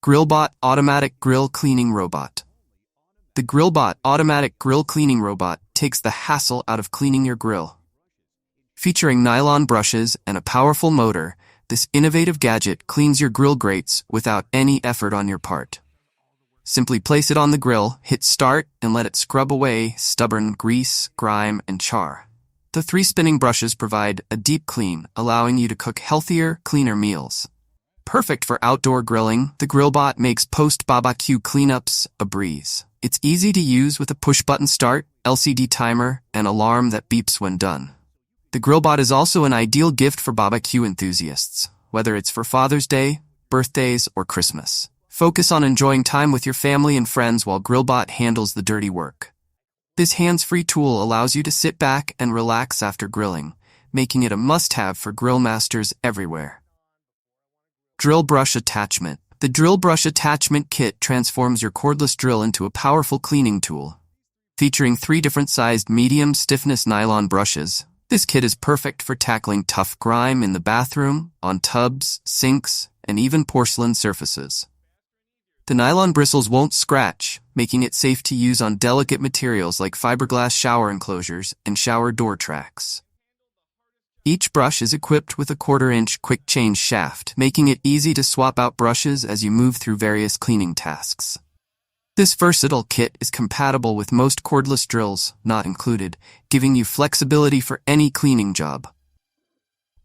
GrillBot Automatic Grill Cleaning Robot. The GrillBot Automatic Grill Cleaning Robot takes the hassle out of cleaning your grill. Featuring nylon brushes and a powerful motor, this innovative gadget cleans your grill grates without any effort on your part. Simply place it on the grill, hit start, and let it scrub away stubborn grease, grime, and char. The 3 spinning brushes provide a deep clean, allowing you to cook healthier, cleaner meals. Perfect for outdoor grilling, the GrillBot makes post-barbecue cleanups a breeze. It's easy to use with a push-button start, LCD timer, and alarm that beeps when done. The GrillBot is also an ideal gift for barbecue enthusiasts, whether it's for Father's Day, birthdays, or Christmas. Focus on enjoying time with your family and friends while GrillBot handles the dirty work. This hands-free tool allows you to sit back and relax after grilling, making it a must-have for grill masters everywhere. Drill Brush Attachment. The Drill Brush Attachment Kit transforms your cordless drill into a powerful cleaning tool. Featuring 3 different sized medium stiffness nylon brushes, this kit is perfect for tackling tough grime in the bathroom, on tubs, sinks, and even porcelain surfaces. The nylon bristles won't scratch, making it safe to use on delicate materials like fiberglass shower enclosures and shower door tracks. Each brush is equipped with a 1/4-inch quick change shaft, making it easy to swap out brushes as you move through various cleaning tasks. This versatile kit is compatible with most cordless drills, not included, giving you flexibility for any cleaning job.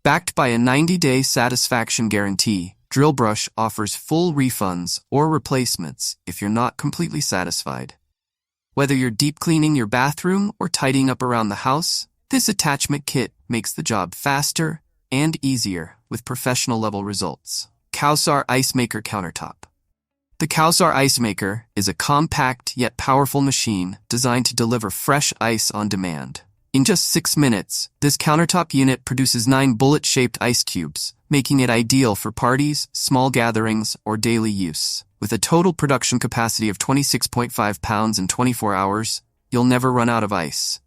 Backed by a 90-day satisfaction guarantee, Drill Brush offers full refunds or replacements if you're not completely satisfied. Whether you're deep cleaning your bathroom or tidying up around the house, this attachment kit makes the job faster and easier with professional-level results. COWSAR Ice Maker Countertop. The COWSAR Ice Maker is a compact yet powerful machine designed to deliver fresh ice on demand. In just 6 minutes, this countertop unit produces 9 bullet-shaped ice cubes, making it ideal for parties, small gatherings, or daily use. With a total production capacity of 26.5 pounds in 24 hours, you'll never run out of ice.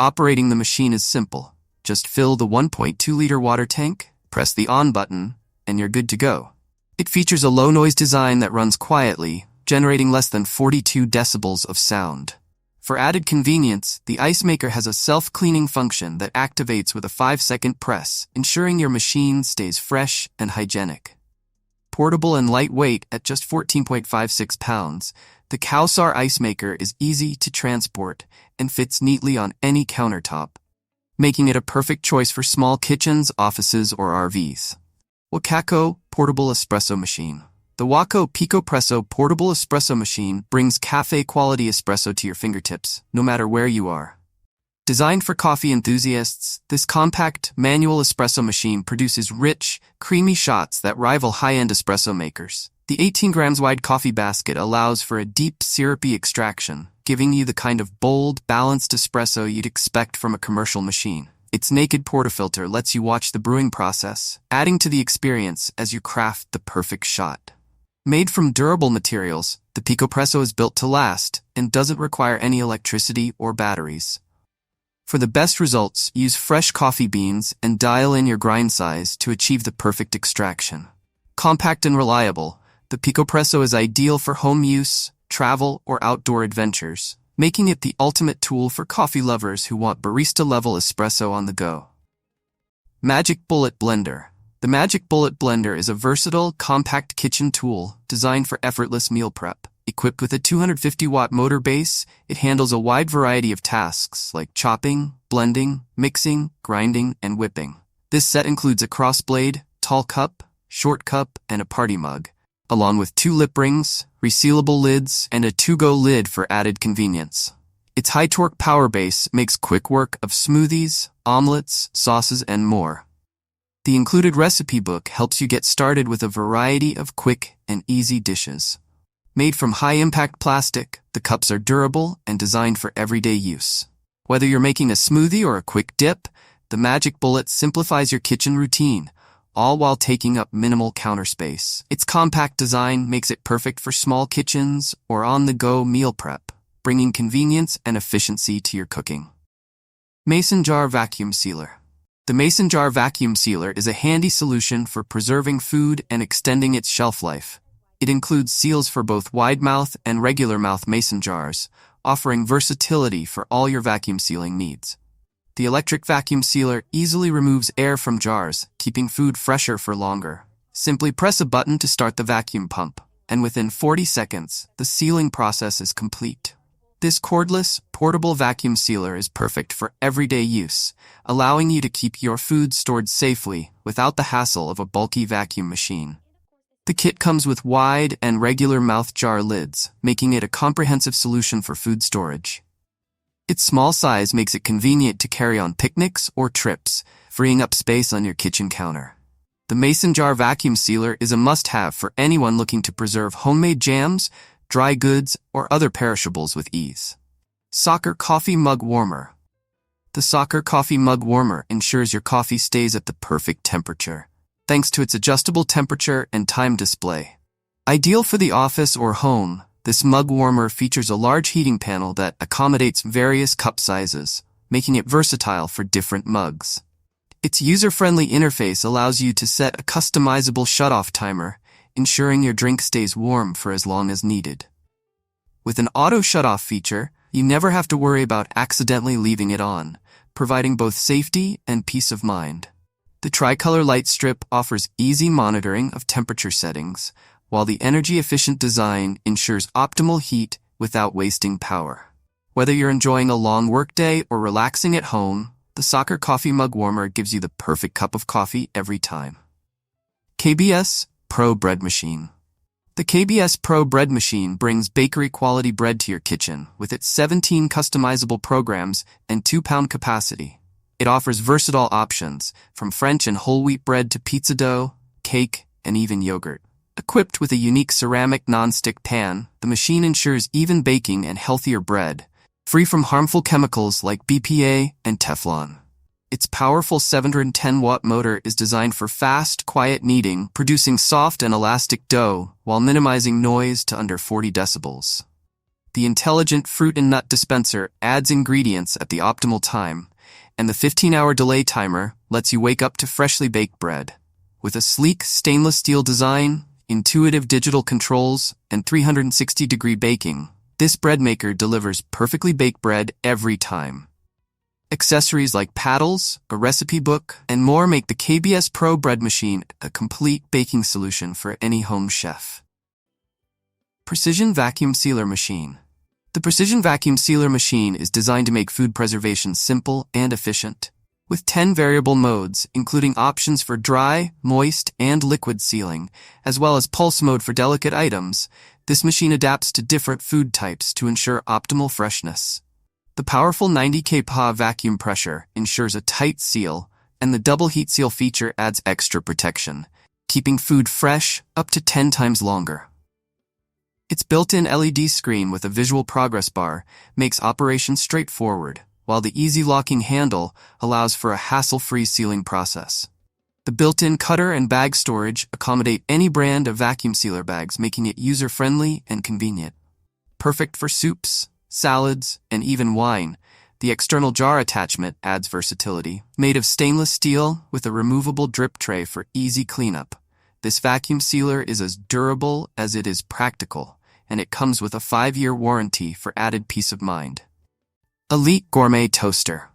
Operating the machine is simple. Just fill the 1.2-liter water tank, press the on button, and you're good to go. It features a low-noise design that runs quietly, generating less than 42 decibels of sound. For added convenience, the ice maker has a self-cleaning function that activates with a 5-second press, ensuring your machine stays fresh and hygienic. Portable and lightweight at just 14.56 pounds, the COWSAR Ice Maker is easy to transport and fits neatly on any countertop, making it a perfect choice for small kitchens, offices, or RVs. WACACO Portable Espresso Machine. The WACACO PicoPresso Portable Espresso Machine brings cafe-quality espresso to your fingertips, no matter where you are. Designed for coffee enthusiasts, this compact manual espresso machine produces rich, creamy shots that rival high-end espresso makers. The 18 grams wide coffee basket allows for a deep, syrupy extraction, giving you the kind of bold, balanced espresso you'd expect from a commercial machine. Its naked portafilter lets you watch the brewing process, adding to the experience as you craft the perfect shot. Made from durable materials, the PicoPresso is built to last and doesn't require any electricity or batteries. For the best results, use fresh coffee beans and dial in your grind size to achieve the perfect extraction. Compact and reliable, the PicoPresso is ideal for home use, travel, or outdoor adventures, making it the ultimate tool for coffee lovers who want barista-level espresso on the go. Magic Bullet Blender. The Magic Bullet Blender is a versatile, compact kitchen tool designed for effortless meal prep. Equipped with a 250-watt motor base, it handles a wide variety of tasks like chopping, blending, mixing, grinding, and whipping. This set includes a cross-blade, tall cup, short cup, and a party mug, along with 2 lip rings, resealable lids, and a to-go lid for added convenience. Its high-torque power base makes quick work of smoothies, omelets, sauces, and more. The included recipe book helps you get started with a variety of quick and easy dishes. Made from high-impact plastic, the cups are durable and designed for everyday use. Whether you're making a smoothie or a quick dip, the Magic Bullet simplifies your kitchen routine, all while taking up minimal counter space. Its compact design makes it perfect for small kitchens or on-the-go meal prep, bringing convenience and efficiency to your cooking. Mason Jar Vacuum Sealer. The Mason Jar Vacuum Sealer is a handy solution for preserving food and extending its shelf life. It includes seals for both wide-mouth and regular-mouth mason jars, offering versatility for all your vacuum sealing needs. The electric vacuum sealer easily removes air from jars, keeping food fresher for longer. Simply press a button to start the vacuum pump, and within 40 seconds, the sealing process is complete. This cordless, portable vacuum sealer is perfect for everyday use, allowing you to keep your food stored safely without the hassle of a bulky vacuum machine. The kit comes with wide and regular mouth jar lids, making it a comprehensive solution for food storage. Its small size makes it convenient to carry on picnics or trips, freeing up space on your kitchen counter. The mason jar vacuum sealer is a must-have for anyone looking to preserve homemade jams, dry goods, or other perishables with ease. Soccer Coffee Mug Warmer. The Soccer Coffee Mug Warmer ensures your coffee stays at the perfect temperature, thanks to its adjustable temperature and time display. Ideal for the office or home, this mug warmer features a large heating panel that accommodates various cup sizes, making it versatile for different mugs. Its user-friendly interface allows you to set a customizable shut-off timer, ensuring your drink stays warm for as long as needed. With an auto shut-off feature, you never have to worry about accidentally leaving it on, providing both safety and peace of mind. The tricolor light strip offers easy monitoring of temperature settings, while the energy-efficient design ensures optimal heat without wasting power. Whether you're enjoying a long workday or relaxing at home, the Soccer Coffee Mug Warmer gives you the perfect cup of coffee every time. KBS Pro Bread Machine. The KBS Pro Bread Machine brings bakery-quality bread to your kitchen with its 17 customizable programs and 2-pound capacity. It offers versatile options, from French and whole wheat bread to pizza dough, cake, and even yogurt. Equipped with a unique ceramic non-stick pan, the machine ensures even baking and healthier bread, free from harmful chemicals like BPA and Teflon. Its powerful 710-watt motor is designed for fast, quiet kneading, producing soft and elastic dough while minimizing noise to under 40 decibels. The intelligent fruit and nut dispenser adds ingredients at the optimal time, and the 15-hour delay timer lets you wake up to freshly baked bread. With a sleek stainless steel design, intuitive digital controls, and 360-degree baking, this bread maker delivers perfectly baked bread every time. Accessories like paddles, a recipe book, and more make the KBS Pro Bread Machine a complete baking solution for any home chef. Precision Vacuum Sealer Machine. The Precision Vacuum Sealer Machine is designed to make food preservation simple and efficient. With 10 variable modes, including options for dry, moist, and liquid sealing, as well as pulse mode for delicate items, this machine adapts to different food types to ensure optimal freshness. The powerful 90 kPa vacuum pressure ensures a tight seal, and the double heat seal feature adds extra protection, keeping food fresh up to 10 times longer. Its built-in LED screen with a visual progress bar makes operation straightforward, while the easy locking handle allows for a hassle-free sealing process. The built-in cutter and bag storage accommodate any brand of vacuum sealer bags, making it user-friendly and convenient. Perfect for soups, salads, and even wine, the external jar attachment adds versatility. Made of stainless steel with a removable drip tray for easy cleanup, this vacuum sealer is as durable as it is practical, and it comes with a 5-year warranty for added peace of mind. Elite Gourmet Toaster.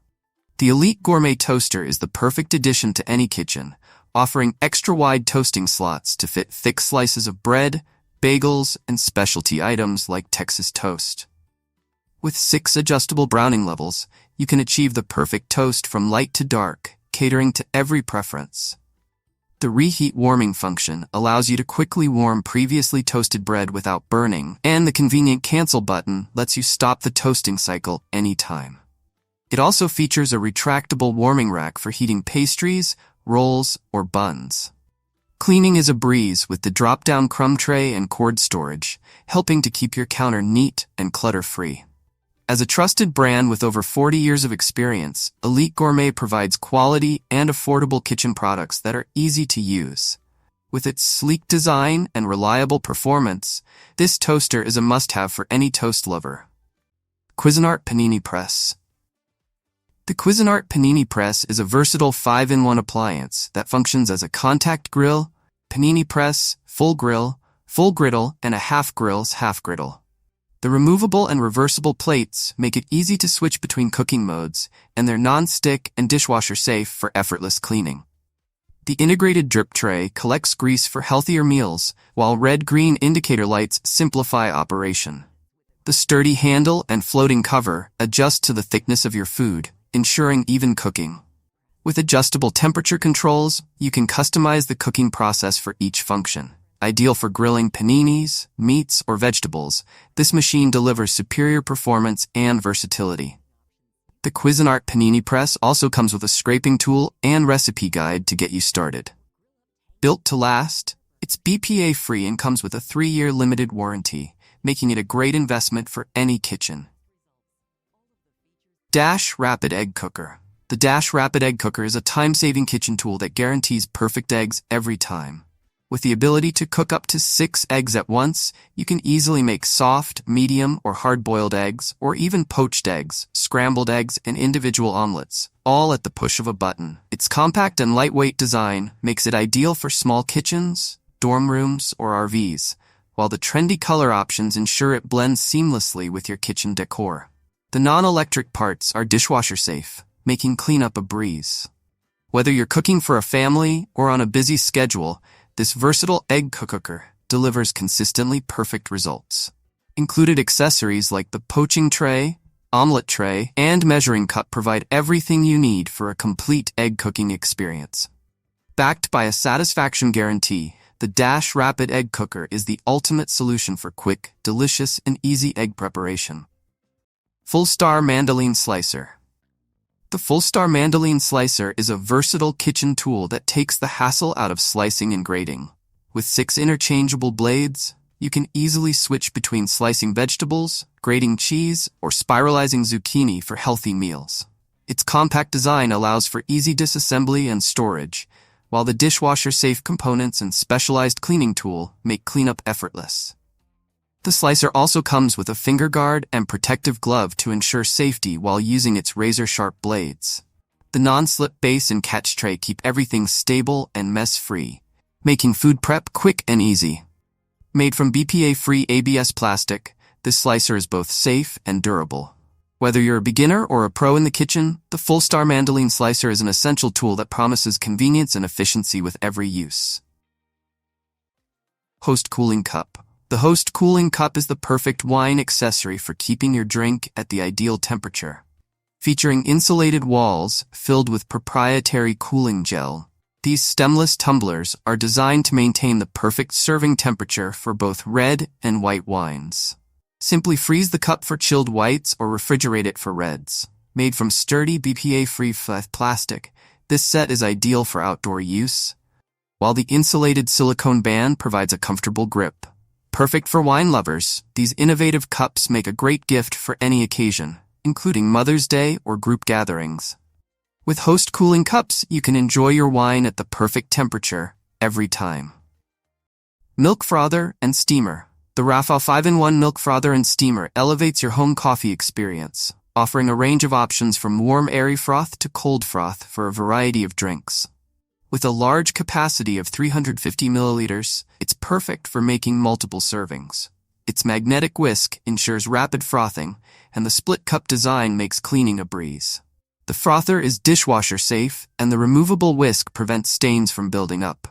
The Elite Gourmet Toaster is the perfect addition to any kitchen, offering extra-wide toasting slots to fit thick slices of bread, bagels, and specialty items like Texas toast. With 6 adjustable browning levels, you can achieve the perfect toast from light to dark, catering to every preference. The reheat warming function allows you to quickly warm previously toasted bread without burning, and the convenient cancel button lets you stop the toasting cycle anytime. It also features a retractable warming rack for heating pastries, rolls, or buns. Cleaning is a breeze with the drop-down crumb tray and cord storage, helping to keep your counter neat and clutter-free. As a trusted brand with over 40 years of experience, Elite Gourmet provides quality and affordable kitchen products that are easy to use. With its sleek design and reliable performance, this toaster is a must-have for any toast lover. Cuisinart Panini Press. The Cuisinart Panini Press is a versatile 5-in-1 appliance that functions as a contact grill, panini press, full grill, full griddle, and a half griddle. The removable and reversible plates make it easy to switch between cooking modes, and they're non-stick and dishwasher safe for effortless cleaning. The integrated drip tray collects grease for healthier meals, while red-green indicator lights simplify operation. The sturdy handle and floating cover adjust to the thickness of your food, ensuring even cooking. With adjustable temperature controls, you can customize the cooking process for each function. Ideal for grilling paninis, meats, or vegetables, this machine delivers superior performance and versatility. The Cuisinart Panini press also comes with a scraping tool and recipe guide to get you started. Built to last, it's BPA-free and comes with a 3-year limited warranty, making it a great investment for any kitchen. Dash Rapid Egg Cooker. The Dash Rapid Egg Cooker is a time-saving kitchen tool that guarantees perfect eggs every time. With the ability to cook up to 6 eggs at once, you can easily make soft, medium, or hard-boiled eggs, or even poached eggs, scrambled eggs, and individual omelets, all at the push of a button. Its compact and lightweight design makes it ideal for small kitchens, dorm rooms, or RVs, while the trendy color options ensure it blends seamlessly with your kitchen decor. The non-electric parts are dishwasher safe, making cleanup a breeze. Whether you're cooking for a family or on a busy schedule, this versatile egg cooker delivers consistently perfect results. Included accessories like the poaching tray, omelet tray, and measuring cup provide everything you need for a complete egg cooking experience. Backed by a satisfaction guarantee, the Dash Rapid Egg Cooker is the ultimate solution for quick, delicious, and easy egg preparation. Fullstar Mandoline Slicer. The Fullstar Mandoline Slicer is a versatile kitchen tool that takes the hassle out of slicing and grating. With 6 interchangeable blades, you can easily switch between slicing vegetables, grating cheese, or spiralizing zucchini for healthy meals. Its compact design allows for easy disassembly and storage, while the dishwasher-safe components and specialized cleaning tool make cleanup effortless. The slicer also comes with a finger guard and protective glove to ensure safety while using its razor-sharp blades. The non-slip base and catch tray keep everything stable and mess-free, making food prep quick and easy. Made from BPA-free ABS plastic, this slicer is both safe and durable. Whether you're a beginner or a pro in the kitchen, the Fullstar Mandoline Slicer is an essential tool that promises convenience and efficiency with every use. Host Cooling Cup. The Host Cooling Cup is the perfect wine accessory for keeping your drink at the ideal temperature. Featuring insulated walls filled with proprietary cooling gel, these stemless tumblers are designed to maintain the perfect serving temperature for both red and white wines. Simply freeze the cup for chilled whites or refrigerate it for reds. Made from sturdy BPA-free plastic, this set is ideal for outdoor use, while the insulated silicone band provides a comfortable grip. Perfect for wine lovers, these innovative cups make a great gift for any occasion, including Mother's Day or group gatherings. With Host Cooling Cups, you can enjoy your wine at the perfect temperature every time. Milk Frother and Steamer. The Rafale 5-in-1 Milk Frother and Steamer elevates your home coffee experience, offering a range of options from warm airy froth to cold froth for a variety of drinks. With a large capacity of 350 milliliters, it's perfect for making multiple servings. Its magnetic whisk ensures rapid frothing, and the split cup design makes cleaning a breeze. The frother is dishwasher safe, and the removable whisk prevents stains from building up.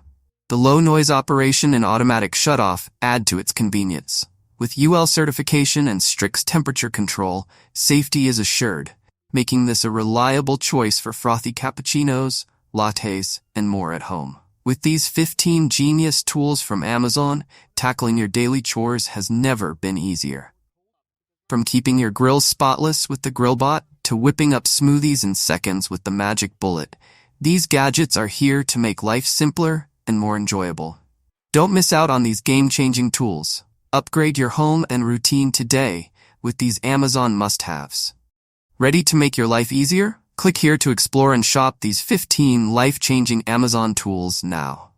The low noise operation and automatic shutoff add to its convenience. With UL certification and strict temperature control, safety is assured, making this a reliable choice for frothy cappuccinos, lattes, and more at home. With these 15 genius tools from Amazon, tackling your daily chores has never been easier. From keeping your grill spotless with the GrillBot to whipping up smoothies in seconds with the Magic Bullet, these gadgets are here to make life simpler and more enjoyable. Don't miss out on these game-changing tools. Upgrade your home and routine today with these Amazon must-haves. Ready to make your life easier? Click here to explore and shop these 15 life-changing Amazon tools now.